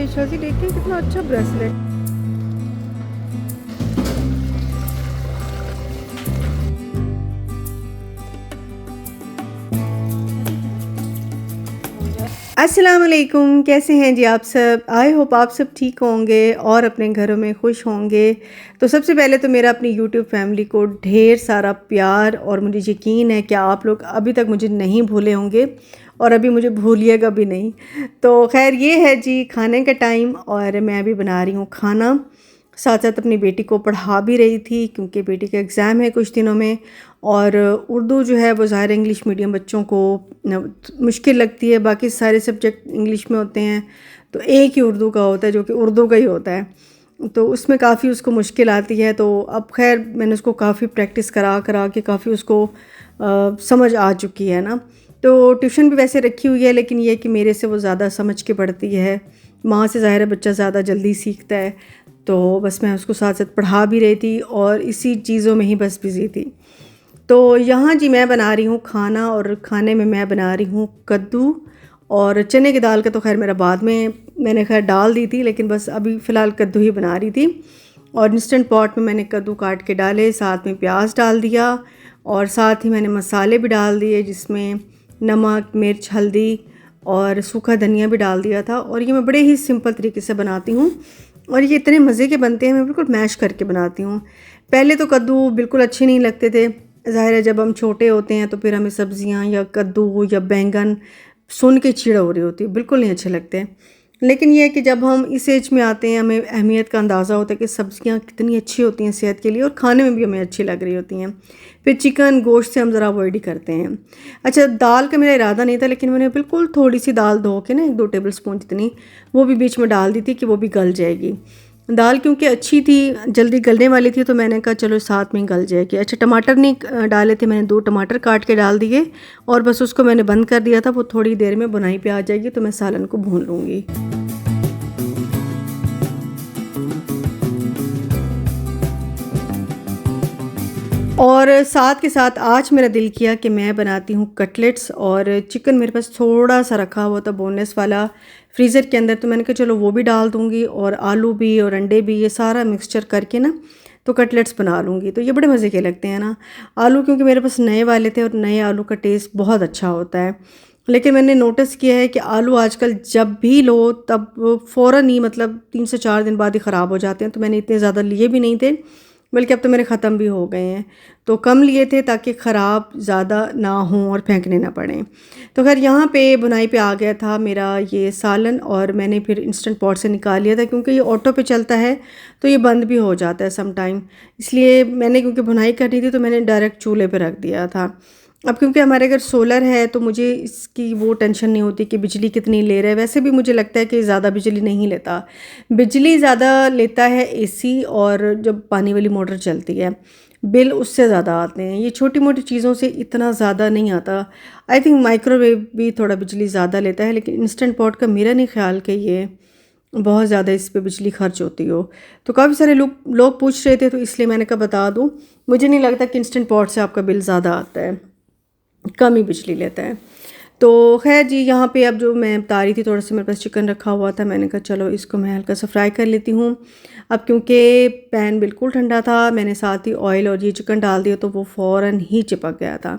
ये शाजी देखें कितना अच्छा ब्रेसलेट। अस्सलाम वालेकुम, कैसे हैं जी आप सब। आई होप आप सब ठीक होंगे और अपने घरों में खुश होंगे। तो सबसे पहले तो मेरा अपनी यूट्यूब फैमिली को ढेर सारा प्यार, और मुझे यकीन है कि आप लोग अभी तक मुझे नहीं भूले होंगे और अभी मुझे भूलिएगा भी नहीं। तो खैर ये है जी खाने का टाइम, और मैं अभी बना रही हूँ खाना। साथ साथ अपनी बेटी को पढ़ा भी रही थी क्योंकि बेटी का एग्ज़ाम है कुछ दिनों में। और उर्दू जो है वो ज़ाहिर इंग्लिश मीडियम बच्चों को मुश्किल लगती है, बाकी सारे सब्जेक्ट इंग्लिश में होते हैं, तो एक ही उर्दू का होता है जो कि उर्दू का ही होता है, तो उसमें काफ़ी उसको मुश्किल आती है। तो अब खैर मैंने उसको काफ़ी प्रैक्टिस करा करा के काफ़ी उसको समझ आ चुकी है ना। तो ट्यूशन भी वैसे रखी हुई है, लेकिन ये कि मेरे से वो ज़्यादा समझ के पढ़ती है। माँ से ज़ाहिर है बच्चा ज़्यादा जल्दी सीखता है। तो बस मैं उसको साथ साथ पढ़ा भी रही थी और इसी चीज़ों में ही बस बिज़ी थी। तो यहाँ जी मैं बना रही हूँ खाना, और खाने में मैं बना रही हूँ कद्दू और चने की दाल का तो खैर मेरा बाद में मैंने खैर डाल दी थी, लेकिन बस अभी फ़िलहाल कद्दू ही बना रही थी। और इंस्टेंट पॉट में मैंने कद्दू काट के डाले, साथ में प्याज डाल दिया, और साथ ही मैंने मसाले भी डाल दिए जिसमें नमक, मिर्च, हल्दी और सूखा धनिया भी डाल दिया था। और ये मैं बड़े ही सिंपल तरीके से बनाती हूँ और ये इतने मज़े के बनते हैं। मैं बिल्कुल मैश करके बनाती हूँ। पहले तो कद्दू बिल्कुल अच्छे नहीं लगते थे। ज़ाहिर है जब हम छोटे होते हैं तो फिर हमें सब्ज़ियाँ या कद्दू या बैंगन सुन के चिढ़ हो रही होती है, बिल्कुल नहीं अच्छे लगते। लेकिन ये है कि जब हम इस एज में आते हैं हमें अहमियत का अंदाज़ा होता है कि सब्ज़ियाँ कितनी अच्छी होती हैं सेहत के लिए, और खाने में भी हमें अच्छी लग रही होती हैं। फिर चिकन गोश्त से हम ज़रा अवॉइड ही करते हैं। अच्छा, दाल का मेरा इरादा नहीं था, लेकिन मैंने बिल्कुल थोड़ी सी दाल धो के ना 1-2 टेबल स्पून जितनी वो भी बीच में डाल दी थी कि वो भी गल जाएगी। दाल क्योंकि अच्छी थी, जल्दी गलने वाली थी, तो मैंने कहा चलो साथ में गल जाएगी। अच्छा, टमाटर नहीं डाले थे, मैंने 2 टमाटर काट के डाल दिए और बस उसको मैंने बंद कर दिया था। वो थोड़ी देर में बुनाई पे आ जाएगी तो मैं सालन को भून लूँगी। और साथ के साथ आज मेरा दिल किया कि मैं बनाती हूँ कटलेट्स, और चिकन मेरे पास थोड़ा सा रखा हुआ था बोनलेस वाला फ्रीज़र के अंदर, तो मैंने कहा चलो वो भी डाल दूँगी और आलू भी और अंडे भी, ये सारा मिक्सचर करके ना तो कटलेट्स बना लूँगी। तो ये बड़े मज़े के लगते हैं ना। आलू क्योंकि मेरे पास नए वाले थे और नए आलू का टेस्ट बहुत अच्छा होता है। लेकिन मैंने नोटिस किया है कि आलू आजकल जब भी लो तब फ़ौरन ही, मतलब 3 से 4 दिन बाद ही ख़राब हो जाते हैं। तो मैंने इतने ज़्यादा लिए भी नहीं थे, बल्कि अब तो मेरे ख़त्म भी हो गए हैं। तो कम लिए थे ताकि ख़राब ज़्यादा ना हों और फेंकने ना पड़ें। तो खैर यहाँ पे बुनाई पे आ गया था मेरा ये सालन, और मैंने फिर इंस्टेंट पॉट से निकाल लिया था क्योंकि ये ऑटो पे चलता है तो ये बंद भी हो जाता है सम टाइम। इसलिए मैंने, क्योंकि बुनाई करनी थी, तो मैंने डायरेक्ट चूल्हे पे रख दिया था। अब क्योंकि हमारे घर सोलर है तो मुझे इसकी वो टेंशन नहीं होती कि बिजली कितनी ले रहा है। वैसे भी मुझे लगता है कि ज़्यादा बिजली नहीं लेता। बिजली ज़्यादा लेता है एसी, और जब पानी वाली मोटर चलती है बिल उससे ज़्यादा आते हैं। ये छोटी मोटी चीज़ों से इतना ज़्यादा नहीं आता। आई थिंक माइक्रोवेव भी थोड़ा बिजली ज़्यादा लेता है, लेकिन इंस्टेंट पॉट का मेरा नहीं ख्याल कि ये बहुत ज़्यादा इस पे बिजली खर्च होती हो। तो काफ़ी सारे लोग पूछ रहे थे, तो इसलिए मैंने कहा बता दूँ, मुझे नहीं लगता कि इंस्टेंट पॉट से आपका बिल ज़्यादा आता है, कम ही बिजली लेता है। तो खैर जी यहाँ पे अब जो मैं बता रही थी, थोड़ा सा मेरे पास चिकन रखा हुआ था, मैंने कहा चलो इसको मैं हल्का सा फ्राई कर लेती हूँ। अब क्योंकि पैन बिल्कुल ठंडा था, मैंने साथ ही ऑयल और ये चिकन डाल दिया तो वो फ़ौरन ही चिपक गया था।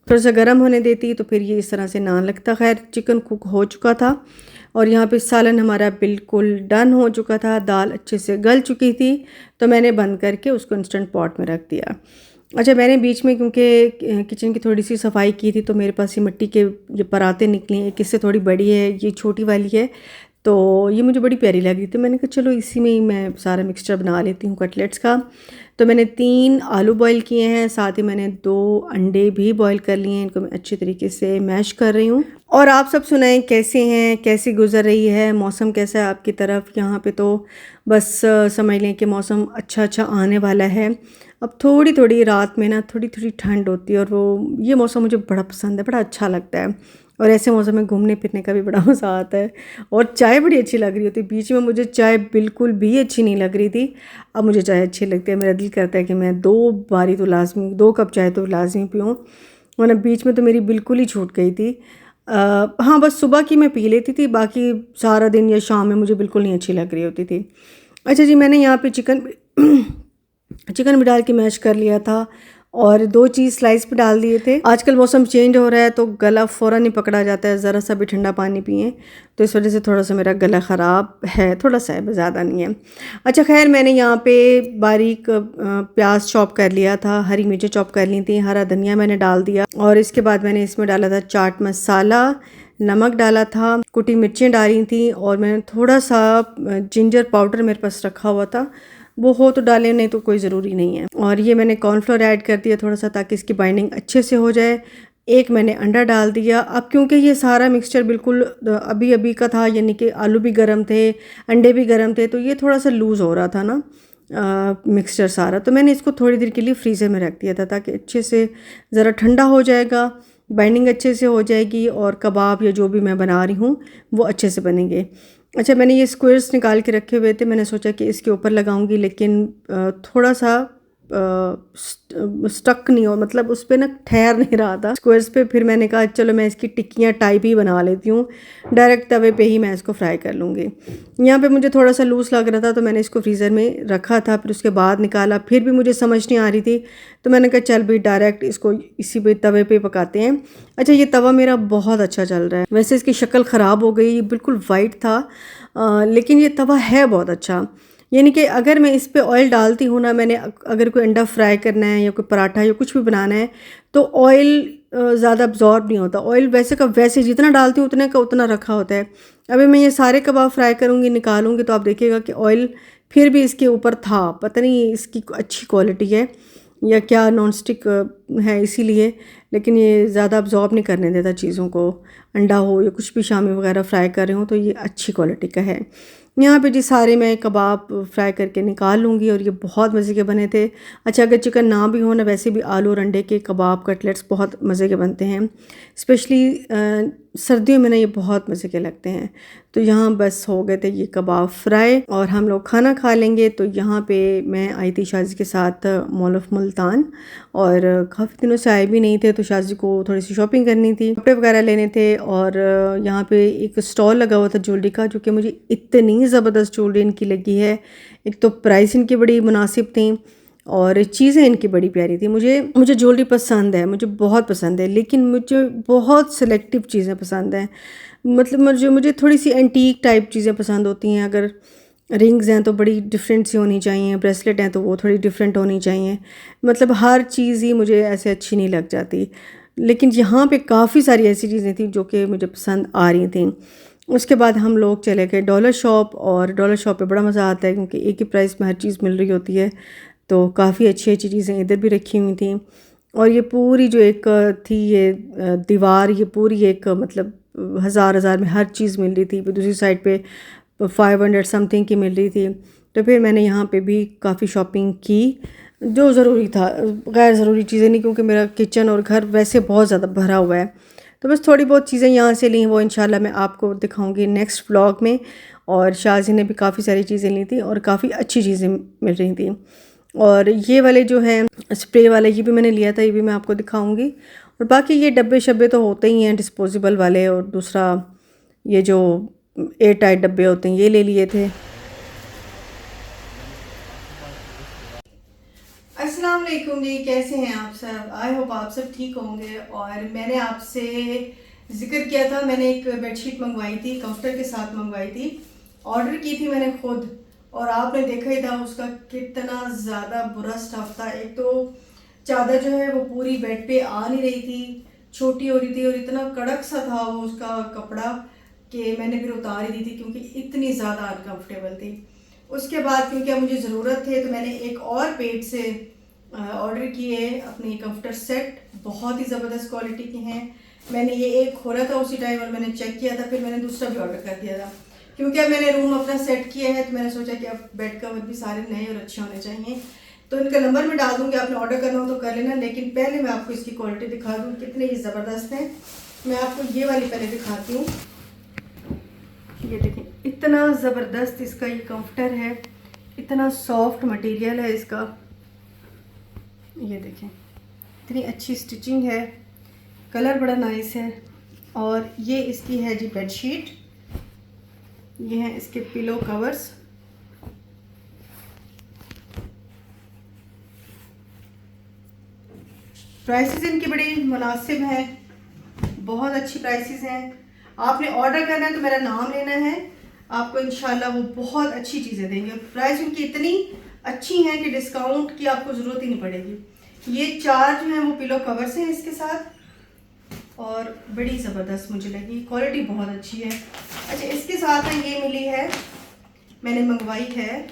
थोड़ा सा गर्म होने देती तो फिर ये इस तरह से ना लगता। खैर चिकन कुक हो चुका था और यहाँ पे सालन हमारा बिल्कुल डन हो चुका था, दाल अच्छे से गल चुकी थी, तो मैंने बंद करके उसको इंस्टेंट पॉट में रख दिया। अच्छा, मैंने बीच में क्योंकि किचन की थोड़ी सी सफाई की थी तो मेरे पास ये मिट्टी के ये पराते निकली हैं। एक इससे थोड़ी बड़ी है, ये छोटी वाली है, तो ये मुझे बड़ी प्यारी लग रही थी। मैंने कहा चलो इसी में ही मैं सारा मिक्सचर बना लेती हूँ कटलेट्स का। तो मैंने 3 आलू बॉईल किए हैं, साथ ही मैंने 2 अंडे भी बॉईल कर लिए हैं। इनको मैं अच्छी तरीके से मैश कर रही हूँ। और आप सब सुनाएं कैसे हैं, कैसी गुजर रही है, मौसम कैसा है आपकी तरफ। यहाँ पे तो बस समझ लें कि मौसम अच्छा अच्छा आने वाला है। अब थोड़ी थोड़ी रात में ना थोड़ी थोड़ी ठंड होती है, और वो ये मौसम मुझे बड़ा पसंद है, बड़ा अच्छा लगता है। और ऐसे मौसम में घूमने फिरने का भी बड़ा मज़ा आता है। और चाय बड़ी अच्छी लग रही होती है। बीच में मुझे चाय बिल्कुल भी अच्छी नहीं लग रही थी, अब मुझे चाय अच्छी लगती है। मेरा दिल करता है कि मैं 2 बारी तो लाजमी 2 कप चाय तो लाजमी पीऊँ, वरना बीच में तो मेरी बिल्कुल ही छूट गई थी। हाँ, बस सुबह की मैं पी लेती थी, बाकी सारा दिन या शाम में मुझे बिल्कुल नहीं अच्छी लग रही होती थी। अच्छा जी, मैंने यहाँ पे चिकन चिकन भी डाल के मैश कर लिया था और 2 चीज़ स्लाइस पे डाल दिए थे। आजकल मौसम चेंज हो रहा है तो गला फ़ौरन ही पकड़ा जाता है, ज़रा सा भी ठंडा पानी पिएँ, तो इस वजह से थोड़ा-सा मेरा गला ख़राब है, थोड़ा-सा है, ज़्यादा नहीं है। अच्छा ख़ैर, मैंने यहाँ पे बारीक प्याज़ चॉप कर लिया था, हरी मिर्चें चॉप कर ली थी, हरा धनिया मैंने डाल दिया और इसके बाद मैंने इसमें डाला था चाट मसाला, नमक डाला था, कुटी मिर्चें डाली थी और मैंने थोड़ा-सा जिंजर पाउडर मेरे पास रखा हुआ था, वो हो तो डालें, नहीं तो कोई ज़रूरी नहीं है। और ये मैंने कॉर्नफ्लोर ऐड कर दिया थोड़ा-सा ताकि इसकी बाइंडिंग अच्छे से हो जाए। एक मैंने अंडा डाल दिया। अब क्योंकि ये सारा मिक्सचर बिल्कुल अभी-अभी का था, यानी कि आलू भी गर्म थे, अंडे भी गर्म थे, तो ये थोड़ा-सा लूज़ हो रहा था ना मिक्सचर सारा। तो मैंने इसको थोड़ी देर के लिए फ्रीज़र में रख दिया था ताकि अच्छे से ज़रा ठंडा हो जाएगा, बाइंडिंग अच्छे से हो जाएगी और कबाब या जो भी मैं बना रही हूँ वो अच्छे से बनेंगे। अच्छा, मैंने ये स्क्वेयर्स निकाल के रखे हुए थे, मैंने सोचा कि इसके ऊपर लगाऊंगी, लेकिन थोड़ा-सा स्टक नहीं हो, मतलब उस पे ना ठहर नहीं रहा था स्क्वेयर्स पे। फिर मैंने कहा चलो मैं इसकी टिक्कियाँ टाइप ही बना लेती हूँ, डायरेक्ट तवे पे ही मैं इसको फ्राई कर लूँगी। यहाँ पे मुझे थोड़ा सा लूज़ लग रहा था तो मैंने इसको फ्रीज़र में रखा था, फिर उसके बाद निकाला, फिर भी मुझे समझ नहीं आ रही थी, तो मैंने कहा चल भाई डायरेक्ट इसको इसी पे तवे पे पकाते हैं। अच्छा, ये तवा मेरा बहुत अच्छा चल रहा है, वैसे इसकी शक्ल ख़राब हो गई, ये बिल्कुल वाइट था, लेकिन ये तवा है बहुत अच्छा। यानी कि अगर मैं इस पे ऑयल डालती हूँ ना, मैंने अगर कोई अंडा फ्राई करना है या कोई पराठा या कुछ भी बनाना है, तो ऑयल ज़्यादा अब्जॉर्ब नहीं होता। ऑयल वैसे का वैसे जितना डालती हूँ उतने का उतना रखा होता है। अभी मैं ये सारे कबाब फ्राई करूँगी, निकालूँगी, तो आप देखिएगा कि ऑयल फिर भी इसके ऊपर था। पता नहीं इसकी अच्छी क्वालिटी है या क्या, नॉन स्टिक है इसीलिए, लेकिन ये ज़्यादा अब्जॉर्ब नहीं करने देता चीज़ों को। अंडा हो या कुछ भी शामी वगैरह फ्राई कर रही हूँ तो ये अच्छी क्वालिटी का है। यहाँ पे जी सारे मैं कबाब फ्राई करके निकाल लूँगी और ये बहुत मज़े के बने थे। अच्छा, अगर चिकन ना भी हो ना, वैसे भी आलू और अंडे के कबाब कटलेट्स बहुत मज़े के बनते हैं, स्पेशली सर्दियों में ना ये बहुत मज़े के लगते हैं। तो यहाँ बस हो गए थे ये कबाब फ्राई और हम लोग खाना खा लेंगे। तो यहाँ पे मैं आई थी शाजी के साथ मॉल ऑफ मुल्तान, और काफ़ी दिनों से आए भी नहीं थे, तो शाजी को थोड़ी सी शॉपिंग करनी थी, कपड़े वगैरह लेने थे। और यहाँ पे एक स्टॉल लगा हुआ था ज्वेलरी का, जो कि मुझे इतनी ज़बरदस्त ज्वेलरी इनकी लगी है। एक तो प्राइस इनकी बड़ी मुनासिब थी और चीज़ें इनकी बड़ी प्यारी थी। मुझे मुझे ज्वेलरी पसंद है, मुझे बहुत पसंद है, लेकिन मुझे बहुत सिलेक्टिव चीज़ें पसंद हैं। मतलब मुझे मुझे थोड़ी सी एंटीक टाइप चीज़ें पसंद होती हैं। अगर रिंग्स हैं तो बड़ी डिफरेंट सी होनी चाहिए, ब्रेसलेट हैं तो वो थोड़ी डिफरेंट होनी चाहिए, मतलब हर चीज़ ही मुझे ऐसे अच्छी नहीं लग जाती। लेकिन यहाँ पे काफ़ी सारी ऐसी चीज़ें थी जो कि मुझे पसंद आ रही थी। उसके बाद हम लोग चले गए डॉलर शॉप, और डॉलर शॉप पे बड़ा मज़ा आता है क्योंकि एक ही प्राइस में हर चीज़ मिल रही होती है। तो काफ़ी अच्छी अच्छी चीज़ें इधर भी रखी हुई थी। और ये पूरी जो एक थी ये दीवार, ये पूरी एक मतलब हज़ार हज़ार में हर चीज़ मिल रही थी। फिर दूसरी साइड पे 500 समथिंग की मिल रही थी। तो फिर मैंने यहाँ पे भी काफ़ी शॉपिंग की, जो ज़रूरी था, गैर ज़रूरी चीज़ें नहीं, क्योंकि मेरा किचन और घर वैसे बहुत ज़्यादा भरा हुआ है। तो बस थोड़ी बहुत चीज़ें यहाँ से ली, वो इंशाल्लाह मैं आपको दिखाऊंगी नेक्स्ट व्लॉग में। और शाजी ने भी काफ़ी सारी चीज़ें ली थी और काफ़ी अच्छी चीज़ें मिल रही थी। और ये वाले जो हैं स्प्रे वाले, ये भी मैंने लिया था, ये भी मैं आपको दिखाऊंगी। और बाकी ये डब्बे शब्बे तो होते ही हैं डिस्पोजेबल वाले, और दूसरा ये जो एयर टाइट डब्बे होते हैं ये ले लिए थे। अस्सलाम वालेकुम जी, कैसे हैं आप सब? आई होप आप सब ठीक होंगे। और मैंने आपसे जिक्र किया था, मैंने एक बेडशीट मंगवाई थी, कंफर्टर के साथ मंगवाई थी, ऑर्डर की थी मैंने खुद, और आपने देखा ही था उसका कितना ज़्यादा बुरा स्टफ था। एक तो चादर जो है वो पूरी बेड पे आ नहीं रही थी, छोटी हो रही थी, और इतना कड़क सा था वो उसका कपड़ा कि मैंने फिर उतार ही दी थी क्योंकि इतनी ज़्यादा अनकंफर्टेबल थी। उसके बाद क्योंकि मुझे ज़रूरत थे तो मैंने एक और पेज से ऑर्डर किए अपने कंफर्टर सेट, बहुत ही ज़बरदस्त क्वालिटी के हैं। मैंने ये एक खोला था उसी टाइम और मैंने चेक किया था, फिर मैंने दूसरा भी ऑर्डर कर दिया था क्योंकि अब मैंने रूम अपना सेट किया है, तो मैंने सोचा कि अब बेड कवर भी सारे नए और अच्छे होने चाहिए। तो इनका नंबर मैं डाल दूँगी, आपने ऑर्डर करना हो तो कर लेना, लेकिन पहले मैं आपको इसकी क्वालिटी दिखा दूँ कितने ये ज़बरदस्त हैं। मैं आपको ये वाली पहले दिखाती हूँ। ये देखें, इतना ज़बरदस्त इसका ये कंफर्टर है, इतना सॉफ्ट मटेरियल है इसका। ये देखें, इतनी अच्छी स्टिचिंग है, कलर बड़ा नाइस है। और ये इसकी है जी बेडशीट, ये हैं इसके पिलो कवर्स। प्राइसेस इनकी बड़ी मुनासिब हैं, बहुत अच्छी प्राइसेस हैं। आपने ऑर्डर करना है तो मेरा नाम लेना है, आपको इंशाल्लाह वो बहुत अच्छी चीज़ें देंगे। प्राइस उनकी इतनी अच्छी हैं कि डिस्काउंट की आपको ज़रूरत ही नहीं पड़ेगी। ये 4 जो हैं वो पिलो कवर्स हैं इसके साथ, और बड़ी ज़बरदस्त मुझे लगी, क्वालिटी बहुत अच्छी है। अच्छा, इसके साथ में ये मिली है, मैंने मंगवाई है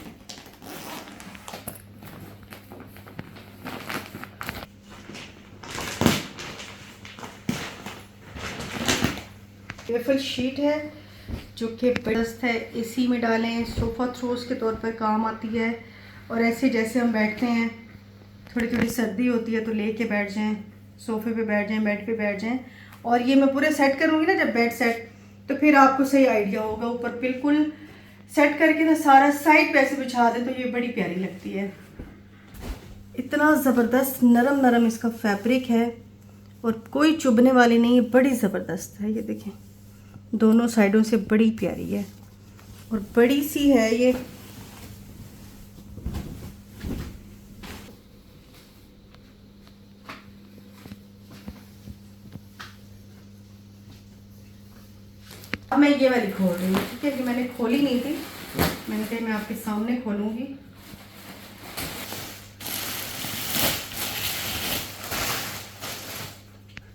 वेफल शीट है, जो कि ज़बरदस्त है। एसी में डालें, सोफ़ा थ्रोस के तौर पर काम आती है। और ऐसे जैसे हम बैठते हैं, थोड़ी थोड़ी सर्दी होती है तो लेके बैठ जाएं, सोफ़े पे बैठ जाएं, बेड पे बैठ जाएं। और ये मैं पूरे सेट करूँगी ना जब बेड सेट, तो फिर आपको सही आइडिया होगा। ऊपर बिल्कुल सेट करके ना सारा साइड पे ऐसे बिछा दें तो ये बड़ी प्यारी लगती है। इतना ज़बरदस्त नरम नरम इसका फैब्रिक है और कोई चुभने वाली नहीं है, बड़ी ज़बरदस्त है। ये देखें, दोनों साइडों से बड़ी प्यारी है और बड़ी सी है ये। अब मैं ये वाली खोल रही हूँ, ठीक है, कि मैंने खोली नहीं थी, मैंने कहा मैं आपके सामने खोलूँगी।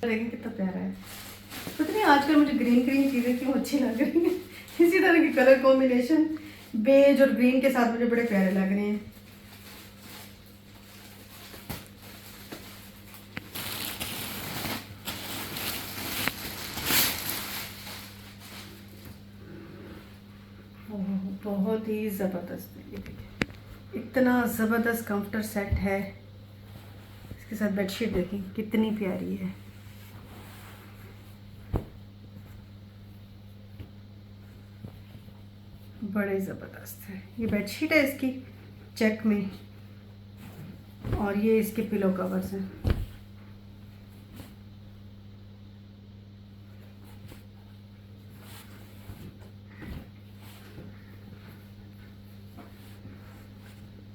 देखें कितना प्यारा है। पता नहीं आजकल मुझे ग्रीन ग्रीन चीज़ें क्यों अच्छी लग रही हैं। इसी तरह की कलर कॉम्बिनेशन बेज और ग्रीन के साथ मुझे बड़े प्यारे लग रहे हैं। बहुत ही ज़बरदस्त है, ये देखिए इतना ज़बरदस्त कंफर्टर सेट है। इसके साथ बेडशीट देखें कितनी प्यारी है। बड़े ज़बरदस्त है। ये बेडशीट है इसकी चेक में, और ये इसके पिलो कवर्स हैं।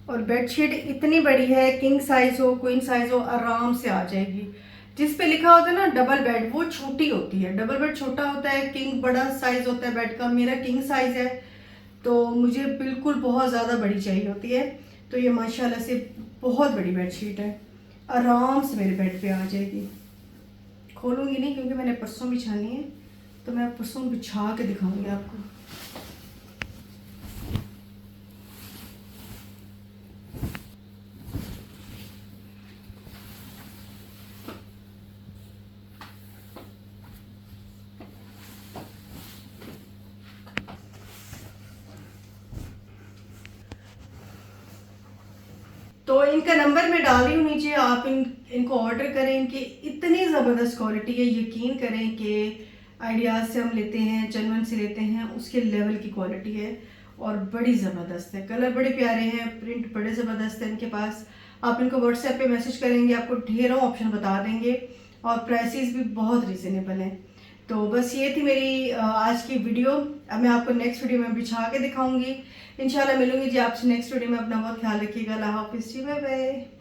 और बेडशीट इतनी बड़ी है, किंग साइज हो क्वीन साइज हो आराम से आ जाएगी। जिस पे लिखा होता है ना डबल बेड, वो छोटी होती है। डबल बेड छोटा होता है, किंग बड़ा साइज होता है बेड का। मेरा किंग साइज है तो मुझे बिल्कुल बहुत ज़्यादा बड़ी चाहिए होती है। तो ये माशाल्लाह से बहुत बड़ी बेडशीट है, आराम से मेरे बेड पे आ जाएगी। खोलूँगी नहीं क्योंकि मैंने परसों बिछानी है, तो मैं परसों बिछा के दिखाऊंगी आपको। तो इनका नंबर मैं डाल रही हूँ नीचे, आप इनको ऑर्डर करें। इनकी इतनी ज़बरदस्त क्वालिटी है, यकीन करें कि आइडियाज़ से हम लेते हैं, चंदन से लेते हैं, उसके लेवल की क्वालिटी है और बड़ी ज़बरदस्त है। कलर बड़े प्यारे हैं, प्रिंट बड़े ज़बरदस्त है इनके पास। आप इनको व्हाट्सएप पे मैसेज करेंगे, आपको ढेरों ऑप्शन बता देंगे और प्राइसेस भी बहुत रिजनेबल हैं। तो बस ये थी मेरी आज की वीडियो। अब मैं आपको नेक्स्ट वीडियो में बिछा के दिखाऊंगी। इंशाल्लाह मिलूंगी जी आपसे नेक्स्ट वीडियो में। अपना बहुत ख्याल रखिएगा। अल्लाह हाफिज़ जी, बाय बाय।